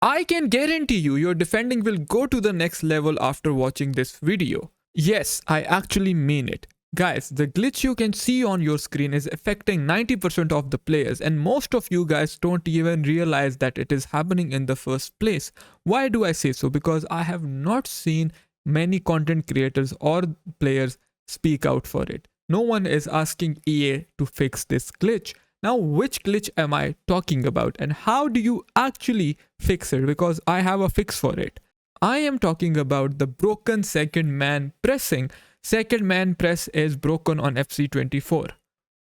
I can guarantee you your defending will go to the next level after watching this video. Yes, I actually mean it. Guys, the glitch you can see on your screen is affecting 90% of the players, and most of you guys don't even realize that it is happening in the first place. Why do I say so? Because I have not seen many content creators or players speak out for it. No one is asking EA to fix this glitch. Now, which glitch am I talking about, and how do you actually fix it? Because I have a fix for it. I am talking about the broken second man pressing. Second man press is broken on FC24.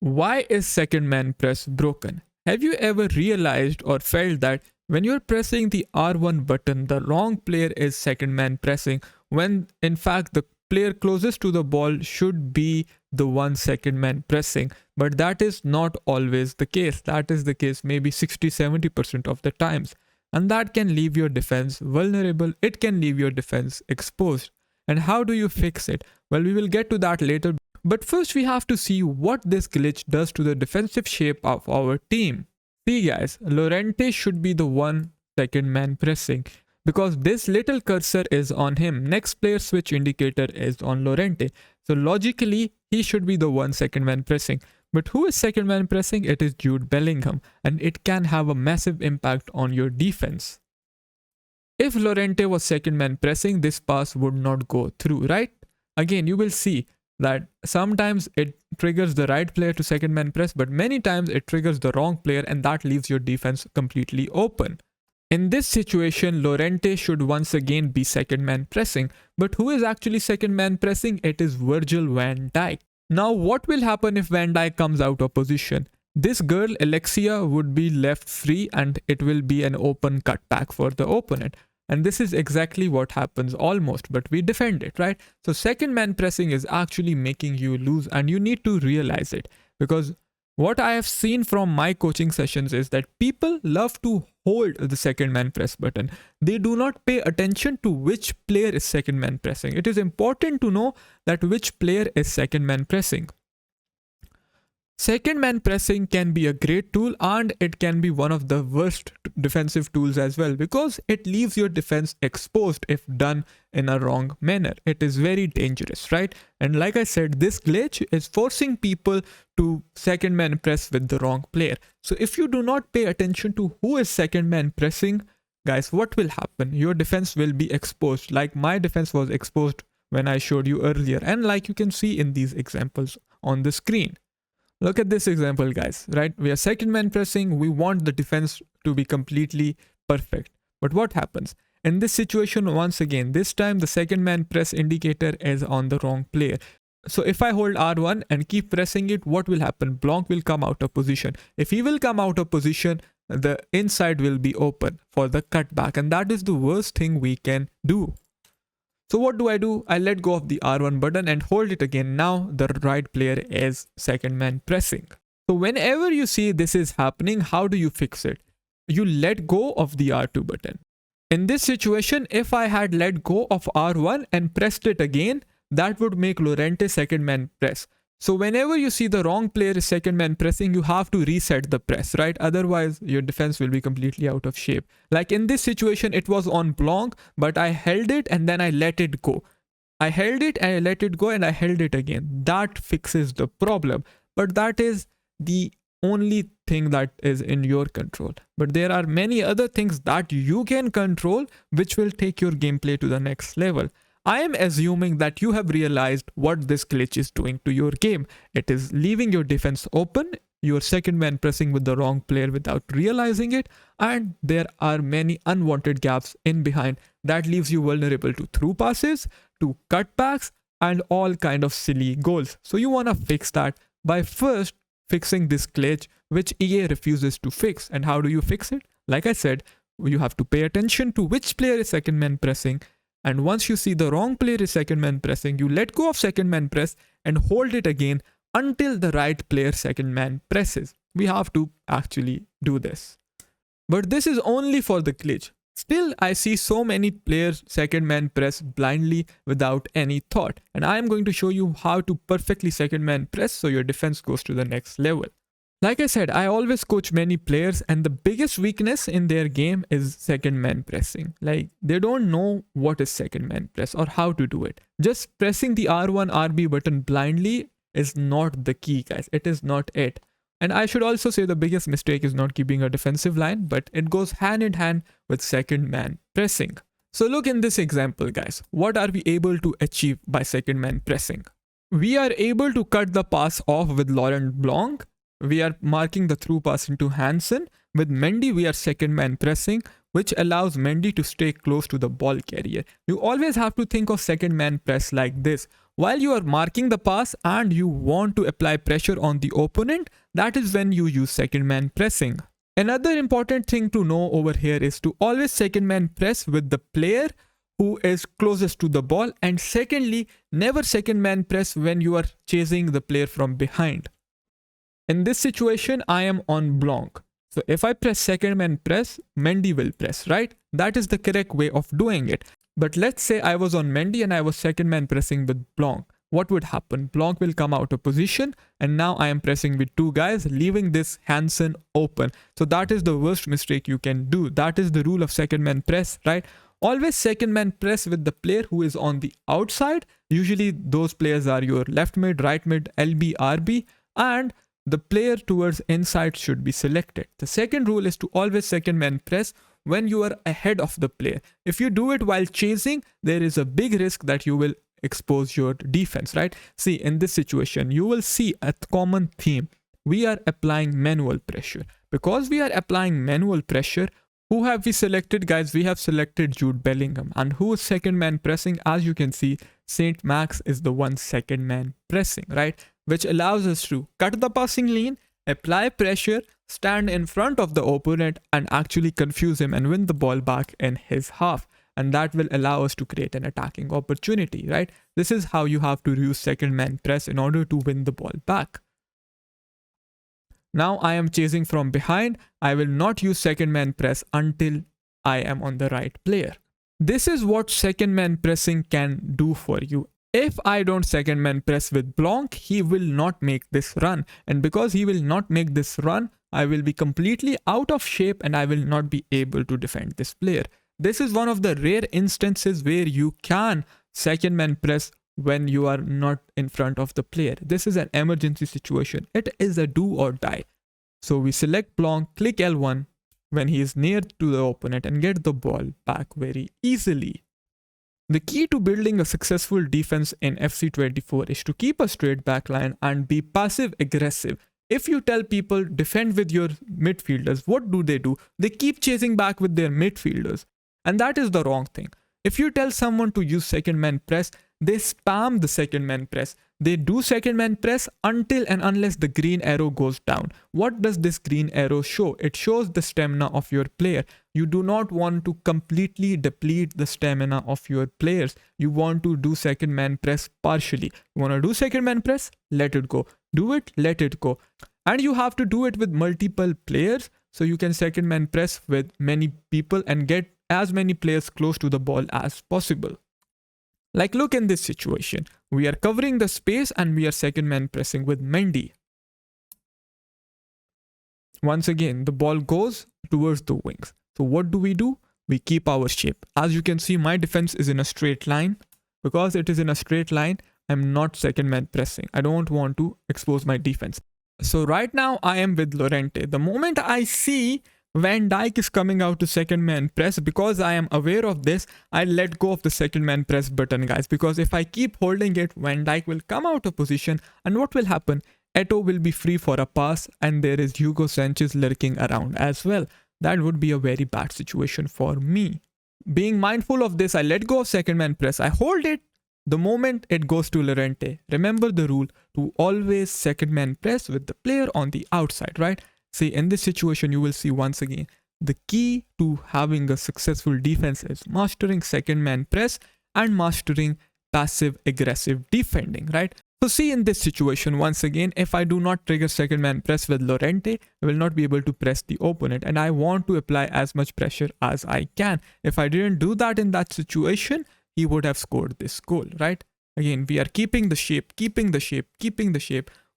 Why is second man press broken? Have you ever realized or felt that when you're pressing the R1 button, the wrong player is second man pressing, when in fact the player closest to the ball should be the one second man pressing? But that is not always the case. That is the case maybe 60-70% of the times. And that can leave your defense vulnerable. It can leave your defense exposed. And how do you fix it? Well, we will get to that later. But first we have to see what this glitch does to the defensive shape of our team. See guys, Llorente should be the one second man pressing, because this little cursor is on him. Next player switch indicator is on Llorente. So logically, he should be the one second man pressing. But who is second man pressing? It is Jude Bellingham, and it can have a massive impact on your defense. If Llorente was second man pressing, this pass would not go through, right? Again, you will see that sometimes it triggers the right player to second man press, but many times it triggers the wrong player, and that leaves your defense completely open. In this situation, Llorente should once again be second man pressing, but who is actually second man pressing? It is Virgil van Dijk. Now, what will happen if Van Dijk comes out of position? This girl, Alexia, would be left free, and it will be an open cutback for the opponent. And this is exactly what happens almost, but we defend it, right? So second man pressing is actually making you lose, and you need to realize it, because what I have seen from my coaching sessions is that people love to hold the second man press button. They do not pay attention to which player is second man pressing. It is important to know that which player is second man pressing. Second man pressing can be a great tool, and it can be one of the worst defensive tools as well, because it leaves your defense exposed if done in a wrong manner. It is very dangerous, right? And like I said, this glitch is forcing people to second man press with the wrong player. So if you do not pay attention to who is second man pressing, guys, what will happen? Your defense will be exposed, like my defense was exposed when I showed you earlier, and like you can see in these examples on the screen. Look at this example, guys, right? We are second man pressing. We want the defense to be completely perfect. But what happens? In this situation, once again, this time the second man press indicator is on the wrong player. So if I hold R1 and keep pressing it, what will happen? Blanc will come out of position. If he will come out of position, the inside will be open for the cutback. And that is the worst thing we can do. So what do? I let go of the R1 button and hold it again. Now the right player is second man pressing. So whenever you see this is happening, how do you fix it? You let go of the R2 button. In this situation, if I had let go of R1 and pressed it again, that would make Llorente second man press. So whenever you see the wrong player is second man pressing, you have to reset the press, right? Otherwise, your defense will be completely out of shape. Like in this situation, it was on Blanc, but I held it and then I let it go. I held it and I let it go and I held it again. That fixes the problem. But that is the only thing that is in your control. But there are many other things that you can control, which will take your gameplay to the next level. I am assuming that you have realized what this glitch is doing to your game. It is leaving your defense open, your second man pressing with the wrong player without realizing it, and there are many unwanted gaps in behind that leaves you vulnerable to through passes, to cutbacks, and all kind of silly goals. So you want to fix that by first fixing this glitch, which EA refuses to fix. And how do you fix it? Like I said, you have to pay attention to which player is second man pressing. And once you see the wrong player is second man pressing, you let go of second man press and hold it again until the right player second man presses. We have to actually do this. But this is only for the glitch. Still, I see so many players second man press blindly without any thought. And I am going to show you how to perfectly second man press so your defense goes to the next level. Like I said, I always coach many players, and the biggest weakness in their game is second man pressing. Like, they don't know what is second man press or how to do it. Just pressing the R1, RB button blindly is not the key, guys. It is not it. And I should also say the biggest mistake is not keeping a defensive line, but it goes hand in hand with second man pressing. So look in this example, guys. What are we able to achieve by second man pressing? We are able to cut the pass off with Laurent Blanc. We are marking the through pass into Hansen. With Mendy, we are second man pressing, which allows Mendy to stay close to the ball carrier. You always have to think of second man press like this. While you are marking the pass and you want to apply pressure on the opponent, that is when you use second man pressing. Another important thing to know over here is to always second man press with the player who is closest to the ball, and secondly, never second man press when you are chasing the player from behind. In this situation, I am on Blanc. So if I press second man press, Mendy will press, right? That is the correct way of doing it. But let's say I was on Mendy and I was second man pressing with Blanc. What would happen? Blanc will come out of position, and now I am pressing with two guys, leaving this Hansen open. So that is the worst mistake you can do. That is the rule of second man press, right? Always second man press with the player who is on the outside. Usually those players are your left mid, right mid, LB, RB, and the player towards inside should be selected. The second rule is to always second man press when you are ahead of the player. If you do it while chasing, there is a big risk that you will expose your defense, right? See, in this situation, you will see a common theme. We are applying manual pressure. Because we are applying manual pressure, who have we selected, guys? We have selected Jude Bellingham. And who is second man pressing? As you can see, Saint Max is the one second man pressing, right? Which allows us to cut the passing lane, apply pressure, stand in front of the opponent, and actually confuse him and win the ball back in his half. And that will allow us to create an attacking opportunity, right? This is how you have to use second man press in order to win the ball back. Now I am chasing from behind. I will not use second man press until I am on the right player. This is what second man pressing can do for you. If I don't second man press with Blanc, he will not make this run. And because he will not make this run, I will be completely out of shape and I will not be able to defend this player. This is one of the rare instances where you can second man press when you are not in front of the player. This is an emergency situation. It is a do or die. So we select Blanc, click L1 when he is near to the opponent and get the ball back very easily. The key to building a successful defense in FC24 is to keep a straight backline and be passive aggressive. If you tell people defend with your midfielders, what do? They keep chasing back with their midfielders. And that is the wrong thing. If you tell someone to use second man press, they spam the second man press. They do second man press until and unless the green arrow goes down. What does this green arrow show? It shows the stamina of your player. You do not want to completely deplete the stamina of your players. You want to do second man press partially. You want to do second man press? Let it go. Do it, let it go. And you have to do it with multiple players. So you can second man press with many people and get as many players close to the ball as possible. Like, look in this situation. We are covering the space and we are second man pressing with Mendy. Once again, the ball goes towards the wings. So what do? We keep our shape. As you can see, my defense is in a straight line. Because it is in a straight line, I'm not second man pressing. I don't want to expose my defense. So right now I am with Llorente. The moment I see Van Dijk is coming out to second man press, because I am aware of this, I let go of the second man press button, guys. Because if I keep holding it, Van Dijk will come out of position, and what will happen? Eto'o will be free for a pass, and there is Hugo Sanchez lurking around as well. That would be a very bad situation for me. Being mindful of this, I let go of second man press. I hold it the moment it goes to Llorente. Remember the rule to always second man press with the player on the outside, right? See, in this situation, you will see once again, the key to having a successful defense is mastering second man press and mastering passive aggressive defending, right? So see, in this situation, once again, if I do not trigger second man press with Llorente, I will not be able to press the opponent, and I want to apply as much pressure as I can. If I didn't do that in that situation, he would have scored this goal, right? Again, we are keeping the shape,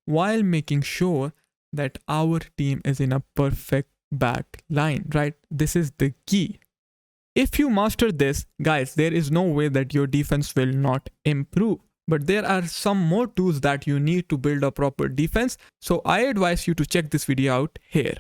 while making sure that our team is in a perfect back line, right? This is the key. If you master this, guys, there is no way that your defense will not improve. But there are some more tools that you need to build a proper defense. So I advise you to check this video out here.